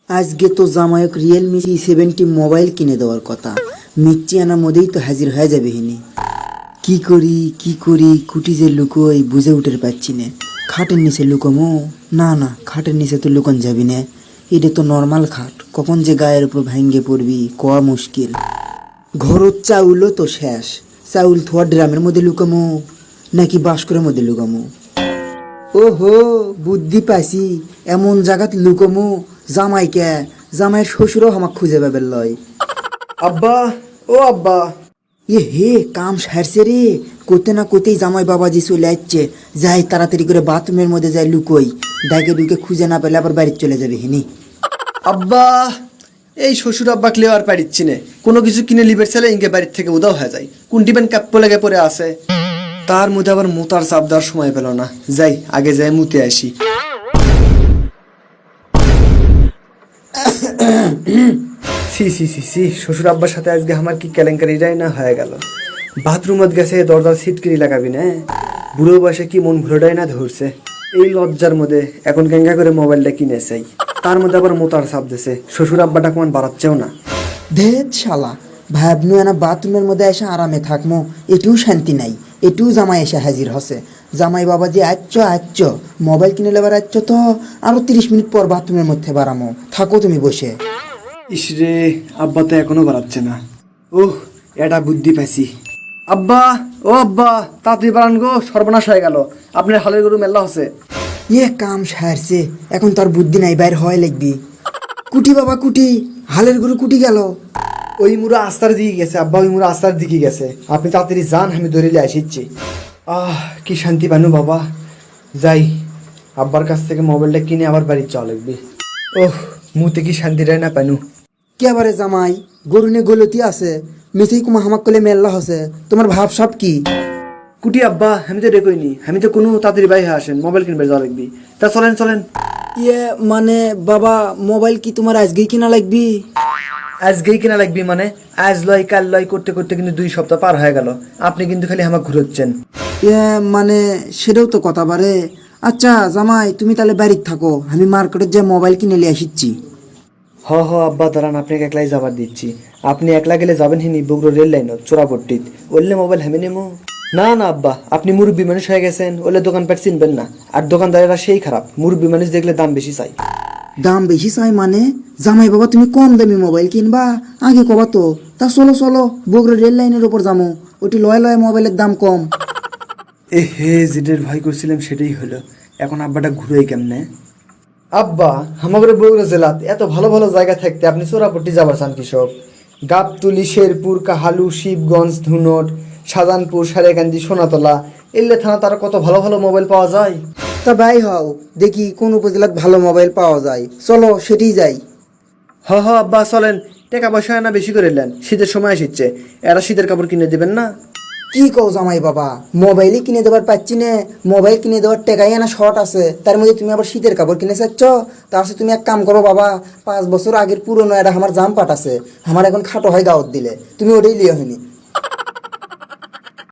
আজকে তো জামাইক Realme C70 mobile কিনে দেওয়ার কথা। মিচ্ছি আনার মধ্যেই তো হাজির হয়ে যাবে হিনি। কি করি কুটি যে লুকোই বুঝে উঠে পাচ্ছি না। খাটের নিচে লুকোমো? না, খাটের নিচে তো লুকন যাবি না। এটা তো নর্মাল খাট, কখন যে গায়ের উপর ভাঙ্গে পড়বি কোয়া মুশকিল। ঘরত চাউলও তো শেষ, চাউল থোয়া ড্রামের মধ্যে লুকামো নাকি বাস্করের মধ্যে লুকামো? ওহো, বুদ্ধি পাইছি, এমন জায়গাত লুকমু জামাইকে, জামাইয়ের শ্বশুরও আমাক খুঁজে পাবে লয়। আব্বা, ও আব্বা। হে কাম সারছে রে, কোতে না কোতেই জামাই বাবাজি চলে আসছে। যাই তাড়াতাড়ি করে বাথরুমের মধ্যে যাই লুকোই, ডাকে ডুকে খুঁজে না পেলে আবার বাড়ি চলে যাবে হিনি। আব্বা, এই শ্বশুর আব্বা ক্লিয়ার আর পারিচ্ছি না। কোনো কিছু কিনে লিবের ছেলে ইনকে বাড়ির থেকে উদাও হয়ে যায়। কোন টিপেন কাপ্প লেগে পড়ে আছে, তার মধ্যে আবার মোতার চাপ দেওয়ার সময় পেল না। যাই আগে যাই মুতে আসি। সি শ্বশুর আব্বার সাথে আজকে আমার কি কেলেঙ্কারিটাই না হয়ে গেল। বাথরুমত গেছে দরজার সিটকিরি লাগাবি না, বুড়ো বয়সে কি মন ভুলোটাই না ধরছে। এই লজ্জার মধ্যে এখন কেঙ্গা করে মোবাইলটা কিনে চাই, তার মধ্যে আবার মোতার চাপ দিছে। শ্বশুর আব্বাটা কমান বাড়াচ্ছেও না। ধেত শালা, ভাবনু এনা বাথরুমের মধ্যে এসে আরামে থাকমো, এটিও শান্তি নাই। এটিও জামাই এসে হাজির হসে। জামাই বাবাজি আচ্ছ মোবাইল কিনে লেবার তো আরো 30 মিনিট পর বাথরুমের মধ্যে বাড়ামো, থাকো তুমি বসে। ইসরে, আব্বা তো এখনো বাড়াচ্ছে না। ওহ, এটা বুদ্ধি পাইছি। আব্বা, ও আব্বা, তাড়াতাড়ি বাড়ান গো, সর্বনাশ হয়ে গেল। আপনার হালের গরু মেলা হচ্ছে। কাম সারছে, এখন তোর বুদ্ধি নাই, বাইর হয় লাগবি। কুটি বাবা কুটি, হালের গরু কুটি গেল। ওই মুড়া আস্তার দিকে গেছে আব্বা, ওই মুড়া আস্তার দিকে গেছে। আপনি তাড়াতাড়ি যান, আমি ধরে আসিচ্ছি। কি শান্তি পানু বাবা। যাই আব্বার কাছ থেকে মোবাইলটা কিনে আবার বাড়ি চলে লাগবে। ওহ, মুতে কি শান্তিটাই না পানু। কে বারে জামাই, গরুনে গলতি আছে, মেসেই কুমা হামাক কলে মেল্লা হসে, তোমার ভাব সব কি? কুটি আব্বা, আমি তো রেকইনি, আমি তো কোনো তাড়াতাড়ি বাইরে আসেন, মোবাইল কিনবে যাওয়া লাগবি। তা চলেন। মানে বাবা, মোবাইল কি তোমার আজকেই কিনা লাগবি? আজকেই কিনা লাগবি মানে? আজ লয় কাল লয় করতে করতে কিন্তু 2 সপ্তাহ পার হয়ে গেল। আপনি কিন্তু খালি আমাকে ঘুরোচ্ছেন। মানে সেটাও তো কথা বারে। আচ্ছা জামাই, তুমি তাহলে বাড়িতে থাকো, আমি মার্কেটে যে মোবাইল কিনে নিয়ে আসিচ্ছি। হ আব্বা, দাঁড়ান, আপনাকে একলাই যাবার দিচ্ছি। আপনি একলা গেলে যাবেন হিনি বগুড়া রেল লাইন চোরাপট্টিত, বললে মোবাইল হেমে নেমো। না আব্বা, আপনি মুরব্বী মানুষ হয়ে গেছেন, ওলে দোকানপাট চিনবেন না। আর দোকানদারেরা সেই খারাপ, মুরব্বী মানুষ দেখলে দাম বেশি চাই। দাম বেশি চাই মানে? জামাই বাবা তুমি কম দামি মোবাইল কিনবা, আগে কবা তো। তা চলো বগুড়া রেল লাইনের উপর যাবো, ওটি লয় মোবাইলের দাম কম। যেটার ভয় করছিলাম সেটাই হলো। এখন আব্বাটা ঘুরে কেমনে? আব্বা, আমাদের বগুড়া জেলাত এত ভালো ভালো জায়গা থাকতে আপনি চোরাপট্টি যাবার চান কৃষক? গাবতুলি, শেরপুর, কাহালু, শিবগঞ্জ, ধুনট, শাহজাহানপুর, সারেকান্দি, সোনাতলা, এলে থানা তার কত ভালো ভালো মোবাইল পাওয়া যায়। তা ভাই হও দেখি কোন উপজেলাত ভালো মোবাইল পাওয়া যায়, চলো সেটাই যাই। আব্বা চলেন। টাকা পয়সা না বেশি করে নেন, শীতের সময় এসেছে, এরা শীতের কাপড় কিনে দিবেন না? কি কও জামাই বাবা, মোবাইলই কিনে দেবার পাচ্ছি না, মোবাইল কিনে দেওয়ার টাকাই না শর্ট আছে, তার মধ্যে তুমি আবার শীতের কাপড় কিনে চাচ্ছ? তার সাথে তুমি এক কাম করো বাবা, 5 বছর আগের পুরনো একটা আমার জাম পাট আছে, আমার এখন খাটো হয় গাওয়াত দিলে, তুমি ওটাই লিয়ে হয়নি,